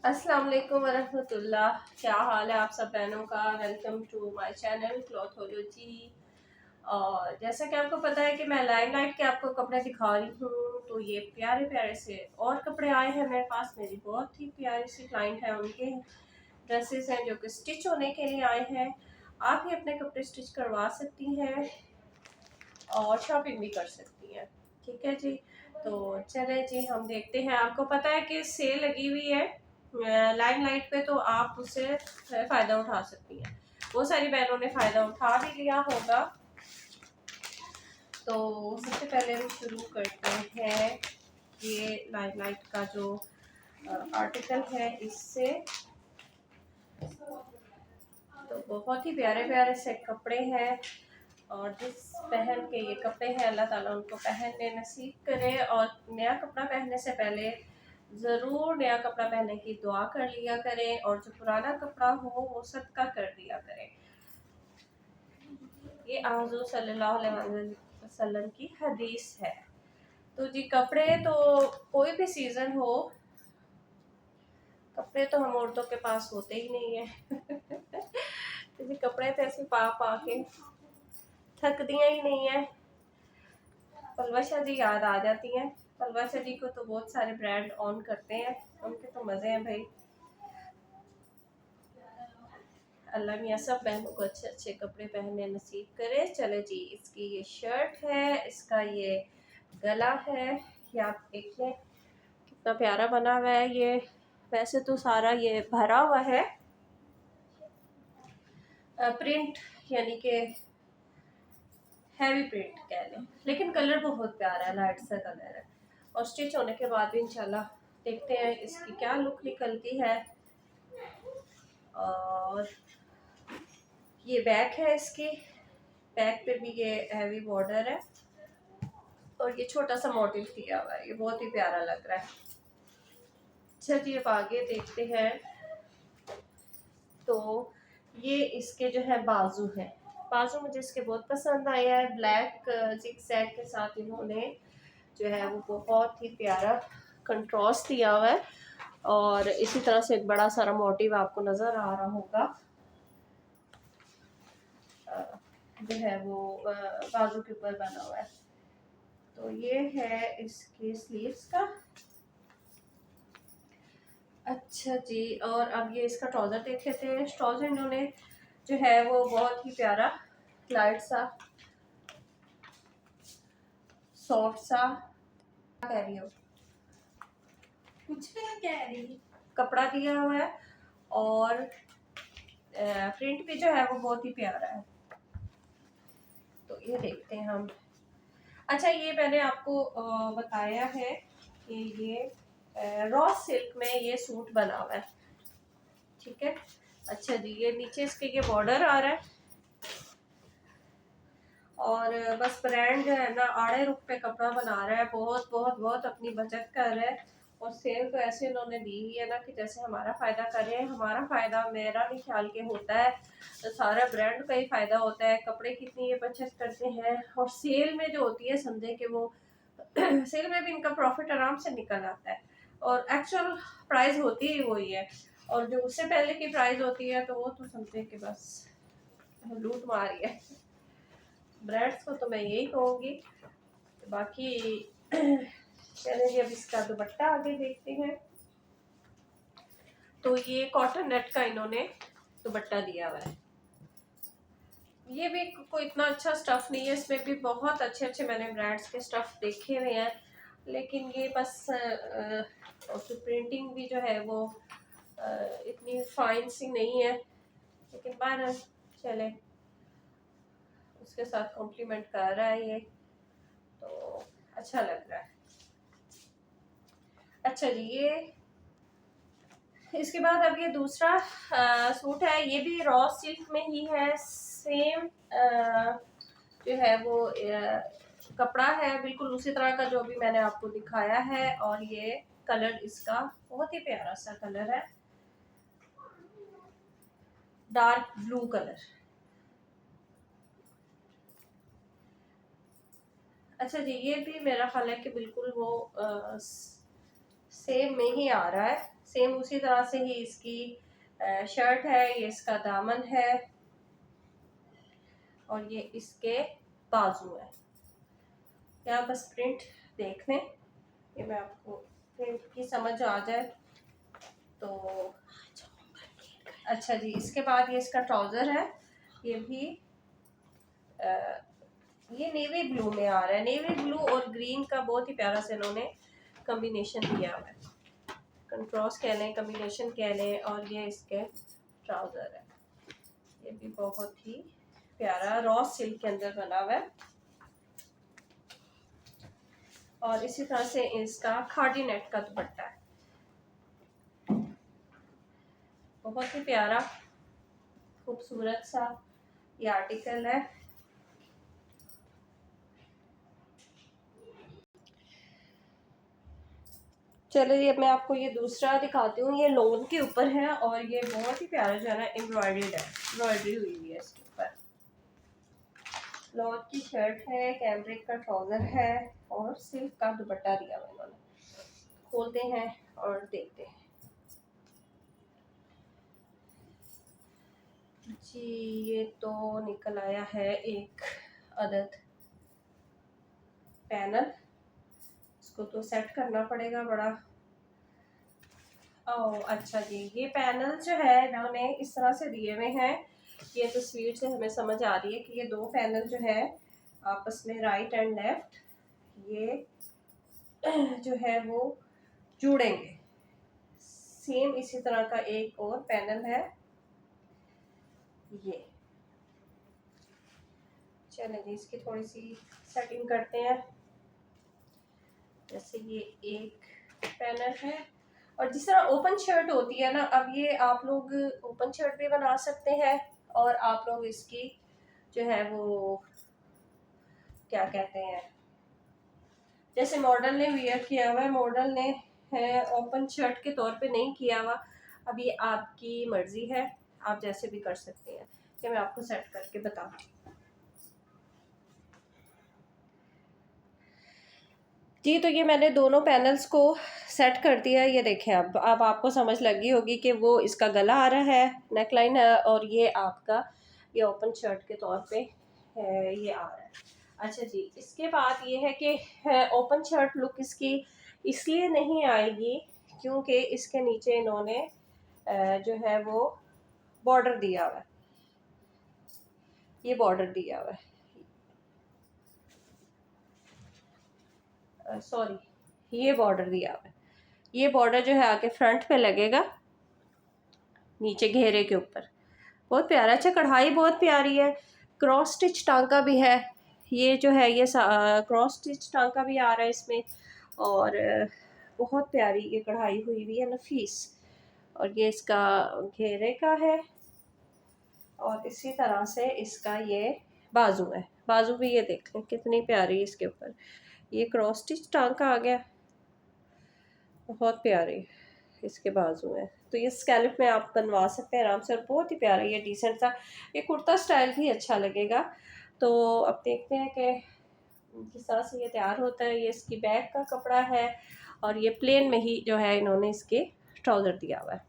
अस्सलाम वालेकुम वरहमतुल्लाह। क्या हाल है आप सब बहनों का। Welcome to my channel Clothology. और जैसा कि आपको पता है कि मैं लाइमलाइट के आपको कपड़े दिखा रही हूँ, तो ये प्यारे प्यारे से और कपड़े आए हैं मेरे पास। मेरी बहुत ही प्यारी सी क्लाइंट है, उनके ड्रेसेस हैं जो कि स्टिच होने के लिए आए हैं। आप भी अपने कपड़े स्टिच करवा सकती हैं और शॉपिंग भी कर सकती हैं। ठीक है जी, तो चले जी हम देखते हैं। आपको पता है कि सेल लगी हुई है लाइमलाइट पे, तो आप उससे फ़ायदा उठा सकती हैं। बहुत सारी बहनों ने फ़ायदा उठा भी लिया होगा। तो सबसे पहले हम शुरू करते हैं ये लाइमलाइट का जो आर्टिकल है इससे। तो बहुत ही प्यारे प्यारे से कपड़े हैं, और जिस पहन के ये कपड़े हैं अल्लाह ताला उनको पहनने नसीब करे। और नया कपड़ा पहनने से पहले ज़रूर नया कपड़ा पहनने की दुआ कर लिया करें, और जो पुराना कपड़ा हो वो सदका कर दिया करें। ये हुज़ूर सल्लल्लाहु अलैहि वसल्लम की हदीस है। तो जी कपड़े तो कोई भी सीज़न हो, कपड़े तो हम औरतों के पास होते ही नहीं है। तो जी कपड़े तो ऐसे पा पा के थक दिया ही नहीं है। पलवशा जी याद आ जाती हैं। पलवशा जी को तो बहुत सारे ब्रांड ऑन करते हैं, उनके तो मज़े हैं भाई। अल्लाह मियाँ सब बहनों को अच्छे अच्छे कपड़े पहनने नसीब करे। चले जी, इसकी ये शर्ट है, इसका ये गला है, ये आप देख लें कितना प्यारा बना हुआ है ये। वैसे तो सारा ये भरा हुआ है प्रिंट, यानी कि हैवी प्रिंट कह लें, लेकिन कलर बहुत प्यारा है, लाइट सा कलर है। और स्टिच होने के बाद भी इंशाल्लाह देखते हैं इसकी क्या लुक निकलती है। और ये बैक है इसकी, बैक पे भी ये हैवी बॉर्डर है, और ये छोटा सा मोटिव दिया हुआ है, ये बहुत ही प्यारा लग रहा है। अच्छा जी, अब आगे देखते हैं। तो ये इसके जो है बाजू है, बाजू मुझे इसके बहुत पसंद आया है। ब्लैक जिगजैग के साथ इन्होंने जो है वो बहुत ही प्यारा कंट्रास्ट दिया हुआ है। और इसी तरह से एक बड़ा सारा मोटिव आपको नज़र आ रहा होगा, जो है वो बाजू के ऊपर बना हुआ है। तो ये है इसके स्लीव्स का। अच्छा जी, और अब ये इसका ट्राउज़र देख लेते हैं। ट्राउज़र इन्होंने जो है वो बहुत ही प्यारा लाइट सा सॉफ्ट सा, कह रही हो कुछ भी नहीं कह रही, कपड़ा दिया हुआ है। और प्रिंट भी जो है वो बहुत ही प्यारा है। तो ये देखते हैं हम। अच्छा, ये मैंने आपको बताया है कि ये रॉ सिल्क में ये सूट बना हुआ है। ठीक है। अच्छा जी, ये नीचे इसके ये बॉर्डर आ रहा है, और बस ब्रांड जो है ना आड़े रुख पे कपड़ा बना रहा है, बहुत बहुत बहुत अपनी बचत कर रहा है। और सेल तो ऐसे इन्होंने दी ही है ना कि जैसे हमारा फ़ायदा कर रहे हैं। हमारा फ़ायदा मेरा नहीं ख्याल के होता है, तो सारा ब्रांड का ही फ़ायदा होता है। कपड़े कितनी ये बचत करते हैं, और सेल में जो होती है समझे कि वो सेल में भी इनका प्रॉफिट आराम से निकल आता है। और एक्चुअल प्राइस होती ही वही है, और जो उससे पहले की प्राइस होती है तो वो तो समझे कि बस लूट मारी है। ब्रांड्स को तो मैं यही कहूँगी। बाकी चलिए जी, अब इसका दुपट्टा आगे देखते हैं। तो ये कॉटन नेट का इन्होंने दुपट्टा दिया हुआ है। ये भी कोई इतना अच्छा स्टफ नहीं है, इसमें भी बहुत अच्छे अच्छे मैंने ब्रांड्स के स्टफ देखे हुए हैं, लेकिन ये बस उसकी प्रिंटिंग भी जो है वो इतनी फाइन सी नहीं है। लेकिन बहरहाल चले, उसके साथ कॉम्प्लीमेंट कर रहा है ये, तो अच्छा लग रहा है। अच्छा जी, ये इसके बाद अब ये दूसरा सूट है, ये भी रॉ सिल्क में ही है। सेम जो है वो कपड़ा है बिल्कुल उसी तरह का जो भी मैंने आपको दिखाया है। और ये कलर इसका बहुत ही प्यारा सा कलर है, डार्क ब्लू कलर। अच्छा जी, ये भी मेरा ख्याल है कि बिल्कुल वो सेम में ही आ रहा है। सेम उसी तरह से ही इसकी शर्ट है, ये इसका दामन है और ये इसके बाजू है। या बस प्रिंट देख लें, ये मैं आपको प्रिंट की समझ आ जाए तो। अच्छा जी, इसके बाद ये इसका ट्राउज़र है, ये भी ये नेवी ब्लू में आ रहा है। नेवी ब्लू और ग्रीन का बहुत ही प्यारा से इन्होंने कॉम्बिनेशन दिया हुआ है, कंट्रास्ट कह लें, कॉम्बिनेशन कह लें। और ये इसके ट्राउज़र है, ये भी बहुत ही प्यारा रॉ सिल्क के अंदर बना हुआ है। और इसी तरह से इसका खादी नेट का दुपट्टा है, बहुत ही प्यारा खूबसूरत सा ये आर्टिकल है। चलिए अब मैं आपको ये दूसरा दिखाती हूँ। ये लोन के ऊपर है और ये बहुत ही प्यारा जो है ना एम्ब्रॉयडर्ड है, एम्ब्रॉयडरी हुई हुई है इसके ऊपर। लोन की शर्ट है, कैमरिक का ट्राउजर है और सिल्क का दुपट्टा दिया हुआ इन्होंने। खोलते हैं और देखते हैं जी। ये तो निकल आया है एक अदद पैनल, इसको तो सेट करना पड़ेगा बड़ा। ओह अच्छा जी, ये पैनल जो है इन्होंने इस तरह से दिए हुए हैं। ये तस्वीर से हमें समझ आ रही है कि ये दो पैनल जो है आपस में राइट एंड लेफ्ट ये जो है वो जुड़ेंगे। सेम इसी तरह का एक और पैनल है ये। चलें जी, इसकी थोड़ी सी सेटिंग करते हैं। जैसे ये एक पैनल है और जिस तरह ओपन शर्ट होती है ना, अब ये आप लोग ओपन शर्ट भी बना सकते हैं और आप लोग इसकी जो है वो क्या कहते हैं, जैसे मॉडल ने वियर किया हुआ है, मॉडल ने है ओपन शर्ट के तौर पे नहीं किया हुआ। अब ये आपकी मर्जी है, आप जैसे भी कर सकते हैं। ये मैं आपको सेट करके बताऊँ जी। तो ये मैंने दोनों पैनल्स को सेट कर दिया है। ये देखें, अब आपको समझ लगी होगी कि वो इसका गला आ रहा है, नेकलाइन है और ये आपका ये ओपन शर्ट के तौर पे है, ये आ रहा है। अच्छा जी, इसके बाद ये है कि ओपन शर्ट लुक इसकी इसलिए नहीं आएगी क्योंकि इसके नीचे इन्होंने जो है वो बॉर्डर दिया हुआ है, ये बॉर्डर दिया हुआ है, सॉरी ये बॉर्डर दिया हुआ है। ये बॉर्डर जो है आके फ्रंट पे लगेगा, नीचे घेरे के ऊपर। बहुत प्यारा, अच्छा कढ़ाई बहुत प्यारी है, क्रॉस स्टिच टांका भी है। ये जो है ये क्रॉस स्टिच टांका भी आ रहा है इसमें और बहुत प्यारी ये कढ़ाई हुई हुई है, नफीस। और ये इसका घेरे का है और इसी तरह से इसका ये बाजू है, बाजू भी ये देख लें कितनी प्यारी इसके ऊपर ये क्रॉस स्टिच टांका आ गया, बहुत प्यारी इसके बाजू है। तो ये स्कैल्प में आप बनवा सकते हैं आराम से और बहुत ही प्यारा ये डिसेंट सा ये कुर्ता स्टाइल भी अच्छा लगेगा। तो अब देखते हैं कि किस तरह से ये तैयार होता है। ये इसकी बैक का कपड़ा है और ये प्लेन में ही जो है इन्होंने इसके ट्राउज़र दिया हुआ है।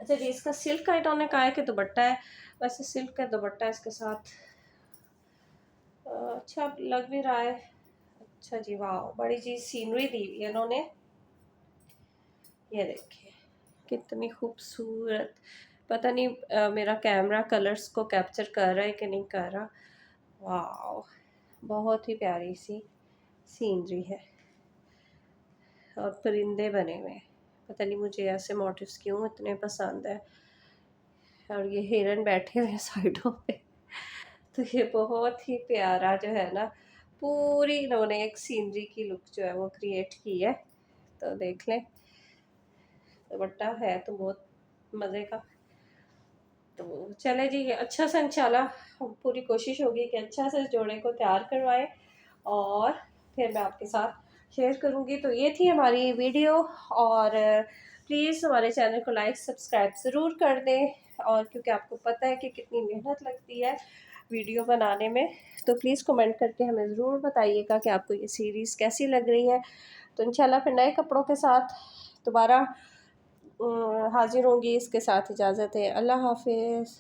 अच्छा जी, इसका सिल्क का इन्होंने कहा है कि दुपट्टा है, वैसे सिल्क का दुपट्टा इसके साथ अच्छा लग भी रहा है। अच्छा जी, वाह, बड़ी चीज़ सीनरी दी हुई है इन्होंने, ये देखिए कितनी खूबसूरत। पता नहीं मेरा कैमरा कलर्स को कैप्चर कर रहा है कि नहीं कर रहा। वाह, बहुत ही प्यारी सी सीनरी है और परिंदे बने हुए हैं। पता नहीं मुझे ऐसे मोटिव्स क्यों इतने पसंद है। और ये हिरन बैठे हुए हैं साइडों पे। तो ये बहुत ही प्यारा जो है ना, पूरी इन्होंने एक सीनरी की लुक जो है वो क्रिएट की है। तो देख लें, दुपट्टा है तो बहुत मज़े का। तो चले जी, अच्छा सा इंशाल्लाह पूरी कोशिश होगी कि अच्छा से जोड़े को तैयार करवाएं और फिर मैं आपके साथ शेयर करूंगी। तो ये थी हमारी वीडियो और प्लीज़ हमारे चैनल को लाइक सब्सक्राइब ज़रूर कर दें। और क्योंकि आपको पता है कि कितनी मेहनत लगती है वीडियो बनाने में, तो प्लीज़ कमेंट करके हमें ज़रूर बताइएगा कि आपको ये सीरीज़ कैसी लग रही है। तो इंशाल्लाह फिर नए कपड़ों के साथ दोबारा हाजिर होंगी। इसके साथ इजाज़त है। अल्लाह हाफिज़।